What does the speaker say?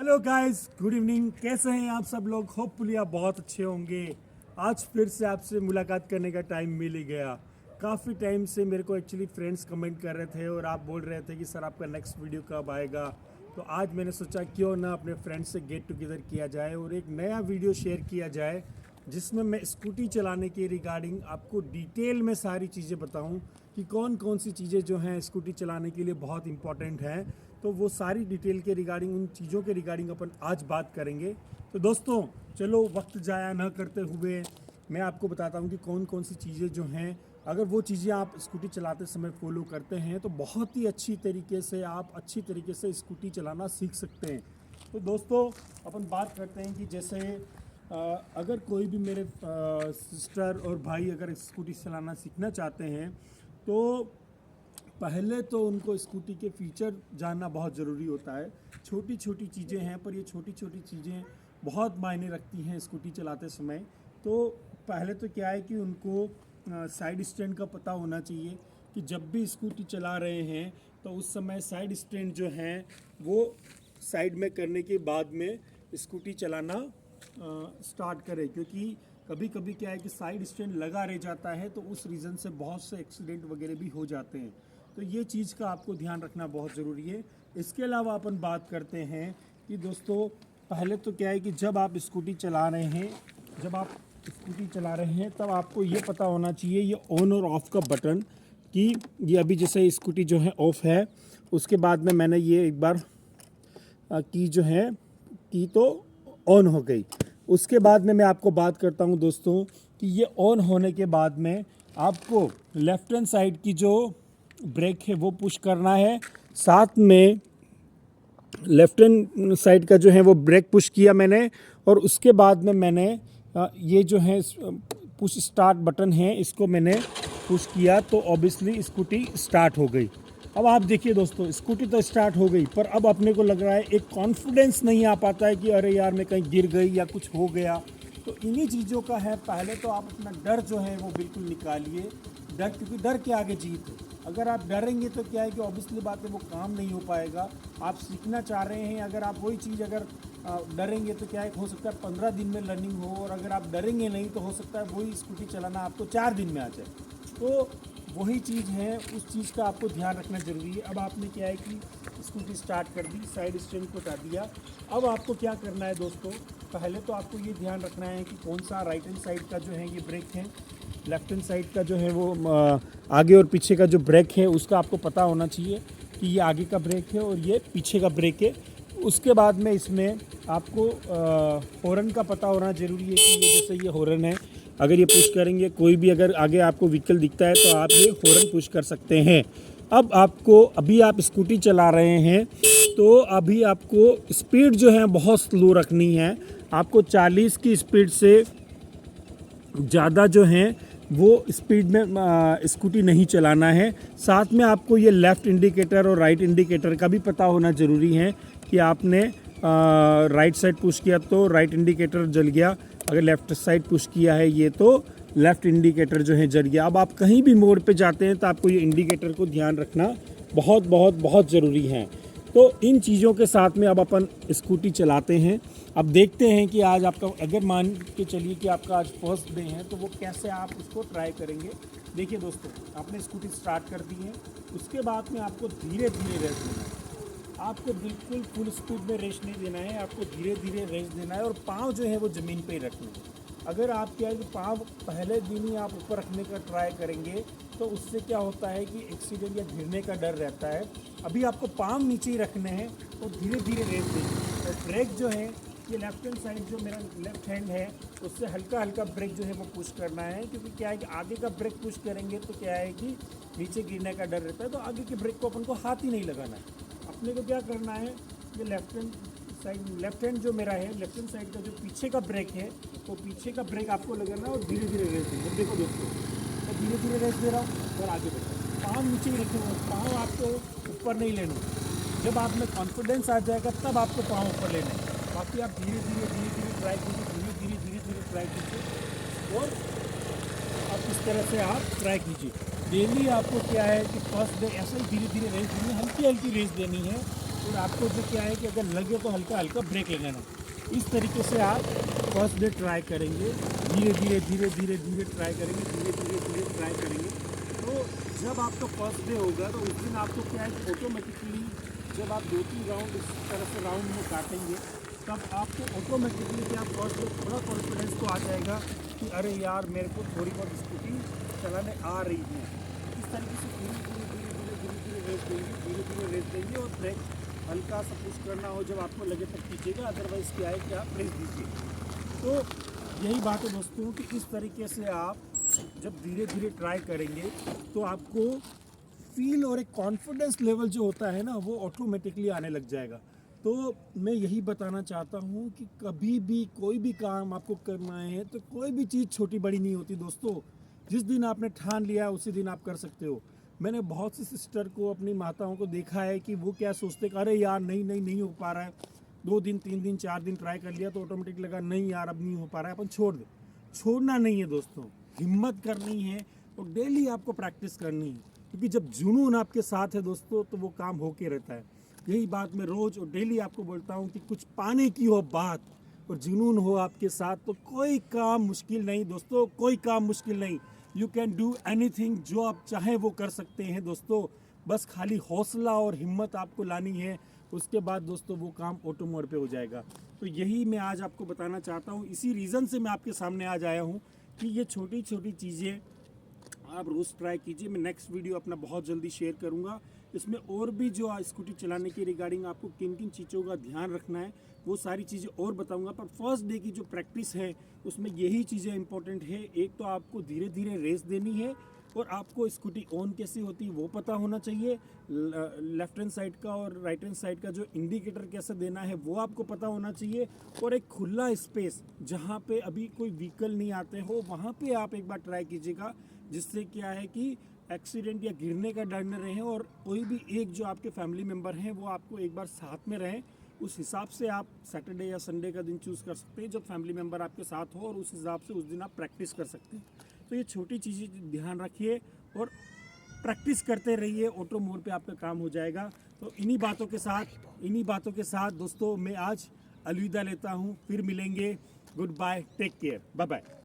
Hello guys, good evening. कैसे हैं आप सब लोग? होपफुली आप बहुत अच्छे होंगे। आज फिर से आपसे मुलाकात करने का टाइम मिल ही गया। काफ़ी टाइम से मेरे को एक्चुअली फ्रेंड्स कमेंट कर रहे थे और आप बोल रहे थे कि सर आपका नेक्स्ट वीडियो कब आएगा। तो आज मैंने सोचा क्यों ना अपने फ्रेंड्स से गेट टुगेदर किया जाए और एक नया वीडियो शेयर किया जाए जिसमें मैं स्कूटी चलाने के रिगार्डिंग आपको डिटेल में सारी चीज़ें बताऊं कि कौन कौन सी चीज़ें जो हैं स्कूटी चलाने के लिए बहुत इंपॉर्टेंट हैं। तो वो सारी डिटेल के रिगार्डिंग, उन चीज़ों के रिगार्डिंग अपन आज बात करेंगे। तो दोस्तों चलो वक्त ज़ाया ना करते हुए मैं आपको बताता हूँ कि कौन कौन सी चीज़ें जो हैं, अगर वो चीज़ें आप स्कूटी चलाते समय फॉलो करते हैं तो बहुत ही अच्छी तरीके से आप अच्छी तरीके से स्कूटी चलाना सीख सकते हैं। तो दोस्तों अपन बात करते हैं कि जैसे अगर कोई भी मेरे सिस्टर और भाई अगर स्कूटी चलाना सीखना चाहते हैं तो पहले तो उनको स्कूटी के फीचर जानना बहुत ज़रूरी होता है। छोटी छोटी चीज़ें हैं पर ये छोटी छोटी चीज़ें बहुत मायने रखती हैं स्कूटी चलाते समय। तो पहले तो क्या है कि उनको साइड स्टैंड का पता होना चाहिए कि जब भी स्कूटी चला रहे हैं तो उस समय साइड स्टैंड जो हैं वो साइड में करने के बाद में स्कूटी चलाना स्टार्ट करें, क्योंकि कभी कभी क्या है कि साइड स्टैंड लगा रह जाता है तो उस रीज़न से बहुत से एक्सीडेंट वगैरह भी हो जाते हैं। तो ये चीज़ का आपको ध्यान रखना बहुत ज़रूरी है। इसके अलावा अपन बात करते हैं कि दोस्तों पहले तो क्या है कि जब आप स्कूटी चला रहे हैं तब आपको ये पता होना चाहिए ये ऑन और ऑफ़ का बटन, कि ये अभी जैसे स्कूटी जो है ऑफ़ है, उसके बाद में मैंने ये एक बार की जो है की तो ऑन हो गई। उसके बाद में मैं आपको बात करता हूँ दोस्तों कि ये ऑन होने के बाद में आपको लेफ़्ट हैंड साइड की जो ब्रेक है वो पुश करना है। साथ में लेफ़्ट हैंड साइड का जो है वो ब्रेक पुश किया मैंने, और उसके बाद में मैंने ये जो है पुश स्टार्ट बटन है इसको मैंने पुश किया तो ऑब्वियसली स्कूटी स्टार्ट हो गई। अब आप देखिए दोस्तों, स्कूटी तो स्टार्ट हो गई पर अब अपने को लग रहा है एक कॉन्फिडेंस नहीं आ पाता है कि अरे यार मैं कहीं गिर गई या कुछ हो गया। तो इन्हीं चीज़ों का है, पहले तो आप अपना डर जो है वो बिल्कुल निकालिए। डर, क्योंकि डर के आगे जीत है। अगर आप डरेंगे तो क्या है कि ऑब्वियसली बात है वो काम नहीं हो पाएगा। आप सीखना चाह रहे हैं, अगर आप वही चीज़ अगर डरेंगे तो क्या है, हो सकता है 15 दिन में लर्निंग हो, और अगर आप डरेंगे नहीं तो हो सकता है वही स्कूटी चलाना आपको 4 दिन में आ जाए। तो वही चीज़ है, उस चीज़ का आपको ध्यान रखना ज़रूरी है। अब आपने क्या है कि स्कूटी स्टार्ट कर दी, साइड स्टैंड को हटा दिया। अब आपको क्या करना है दोस्तों, पहले तो आपको ये ध्यान रखना है कि कौन सा राइट हैंड साइड का जो है ये ब्रेक है, लेफ्ट हैंड साइड का जो है वो आगे और पीछे का जो ब्रेक है उसका आपको पता होना चाहिए कि ये आगे का ब्रेक है और ये पीछे का ब्रेक है। उसके बाद में इसमें आपको हॉर्न का पता होना ज़रूरी है कि ये जैसे ये हॉर्न है, अगर ये पुश करेंगे, कोई भी अगर आगे आपको व्हीकल दिखता है तो आप ये हॉर्न पुश कर सकते हैं। अब आपको, अभी आप स्कूटी चला रहे हैं तो अभी आपको स्पीड जो है बहुत स्लो रखनी है। आपको 40 की स्पीड से ज़्यादा जो है वो स्पीड में स्कूटी नहीं चलाना है। साथ में आपको ये लेफ़्ट इंडिकेटर और राइट इंडिकेटर का भी पता होना ज़रूरी है कि आपने राइट साइड पुश किया तो राइट इंडिकेटर जल गया, अगर लेफ़्ट साइड पुश किया है ये तो लेफ़्ट इंडिकेटर जो है जल गया। अब आप कहीं भी मोड़ पे जाते हैं तो आपको ये इंडिकेटर को ध्यान रखना बहुत बहुत बहुत ज़रूरी है। तो इन चीज़ों के साथ में अब अपन स्कूटी चलाते हैं। अब देखते हैं कि आज आपका, अगर मान के चलिए कि आपका आज फर्स्ट डे है तो वो कैसे आप उसको ट्राई करेंगे। देखिए दोस्तों, आपने स्कूटी स्टार्ट कर दी है, उसके बाद में आपको धीरे धीरे रेस देना है। आपको बिल्कुल फुल स्पीड में रेस नहीं देना है, आपको धीरे धीरे रेस देना है और पाँव जो है वो ज़मीन पे ही रखने हैं। अगर आप क्या है कि पाँव पहले दिन ही आप ऊपर रखने का ट्राई करेंगे तो उससे क्या होता है कि एक्सीडेंट या गिरने का डर रहता है। अभी आपको पाँव नीचे ही रखने हैं और धीरे धीरे रेस देंगे। और ब्रेक जो है, ये लेफ्ट हैंड साइड जो मेरा लेफ्ट हैंड है उससे हल्का हल्का ब्रेक जो है वो पुश करना है, क्योंकि क्या है कि आगे का ब्रेक पुश करेंगे तो क्या है कि नीचे गिरने का डर रहता है। तो आगे के ब्रेक को अपन को हाथ ही नहीं लगाना है। अपने को क्या करना है, ये लेफ्ट हैंड जो मेरा है, लेफ्ट हैंड साइड का जो पीछे का ब्रेक है वो पीछे का ब्रेक आपको लगाना है और धीरे धीरे रेस देंगे। देखो दोस्तों, मैं धीरे धीरे रेस दे रहा हूँ और आगे बढ़, पाँव नीचे ही रखे हुए, पाँव आपको ऊपर नहीं लेने। जब आप में कॉन्फिडेंस आ जाएगा तब आपको पाँव ऊपर लेने हैं। बाकी आप धीरे धीरे ट्राई कीजिए, धीरे धीरे ट्राई कीजिए और आप इस तरह से आप ट्राई कीजिए। डेली आपको क्या है कि फर्स्ट डे ऐसे ही धीरे धीरे रेस देनी है, हल्की हल्की रेस देनी है। और आपको जो क्या है कि अगर लगे तो हल्का हल्का ब्रेक लगाना। इस तरीके से आप फर्स्ट डे ट्राई करेंगे, धीरे धीरे धीरे धीरे धीरे ट्राई करेंगे, धीरे धीरे धीरे ट्राई करेंगे। तो जब आपका फर्स्ट डे होगा तो उस दिन आपको क्या है कि ऑटोमेटिकली जब आप 2-3 राउंड इस तरह से राउंड में काटेंगे तब आपको ऑटोमेटिकली क्या फर्स्ट डे थोड़ा कॉन्फिडेंस तो आ जाएगा कि अरे यार मेरे को थोड़ी बहुत स्कूटी चलाने आ रही है। इस तरीके से धीरे धीरे धीरे धीरे धीरे धीरे रेस देंगे, धीरे धीरे रेस देंगे और ब्रेक हल्का सा पुश करना हो जब आपको लगे तब कीजिएगा, अदरवाइज़ क्या है कि आप रेस दीजिए। तो यही बात है दोस्तों कि इस तरीके से आप जब धीरे धीरे ट्राई करेंगे तो आपको फील और एक कॉन्फिडेंस लेवल जो होता है ना वो ऑटोमेटिकली आने लग जाएगा। तो मैं यही बताना चाहता हूँ कि कभी भी कोई भी काम आपको करना है तो कोई भी चीज़ छोटी बड़ी नहीं होती दोस्तों। जिस दिन आपने ठान लिया उसी दिन आप कर सकते हो। मैंने बहुत सी सिस्टर को, अपनी माताओं को देखा है कि वो क्या सोचते कि अरे यार नहीं हो पा रहा है, 2 दिन 3 दिन 4 दिन ट्राई कर लिया तो ऑटोमेटिक लगा नहीं यार अब नहीं हो पा रहा है, अपन छोड़ दे। छोड़ना नहीं है दोस्तों, हिम्मत करनी है और डेली आपको प्रैक्टिस करनी है, क्योंकि जब जुनून आपके साथ है दोस्तों तो वो काम होके रहता है। यही बात मैं रोज़ और डेली आपको बोलता हूँ कि कुछ पाने की हो बात और जुनून हो आपके साथ तो कोई काम मुश्किल नहीं दोस्तों, कोई काम मुश्किल नहीं। यू कैन डू एनीथिंग, जो आप चाहें वो कर सकते हैं दोस्तों। बस खाली हौसला और हिम्मत आपको लानी है, उसके बाद दोस्तों वो काम ऑटो मोड पे हो जाएगा। तो यही मैं आज आपको बताना चाहता हूँ, इसी रीज़न से मैं आपके सामने आज आया हूँ कि ये छोटी छोटी चीज़ें आप रोज़ ट्राई कीजिए। मैं नेक्स्ट वीडियो अपना बहुत जल्दी शेयर करूँगा, इसमें और भी जो स्कूटी चलाने के रिगार्डिंग आपको किन किन चीज़ों का ध्यान रखना है वो सारी चीज़ें और बताऊंगा। पर फर्स्ट डे की जो प्रैक्टिस है उसमें यही चीज़ें इंपॉर्टेंट है। एक तो आपको धीरे धीरे रेस देनी है और आपको स्कूटी ऑन कैसे होती है वो पता होना चाहिए। लेफ्ट हैंड साइड का और राइट हैंड साइड का जो इंडिकेटर कैसे देना है वो आपको पता होना चाहिए। और एक खुला स्पेस जहाँ पे अभी कोई व्हीकल नहीं आते हो वहाँ पे आप एक बार ट्राई कीजिएगा, जिससे क्या है कि एक्सीडेंट या गिरने का डर न रहे और कोई भी एक जो आपके फैमिली मेम्बर हैं वो आपको एक बार साथ में रहें। उस हिसाब से आप सैटरडे या संडे का दिन चूज़ कर सकते हैं जब फैमिली मेम्बर आपके साथ हो और उस हिसाब से उस दिन आप प्रैक्टिस कर सकते हैं। तो ये छोटी चीज़ें ध्यान रखिए और प्रैक्टिस करते रहिए, ऑटो मोड पे आपका काम हो जाएगा। तो इन्हीं बातों के साथ दोस्तों मैं आज अलविदा लेता हूँ, फिर मिलेंगे। Goodbye, take care, bye bye.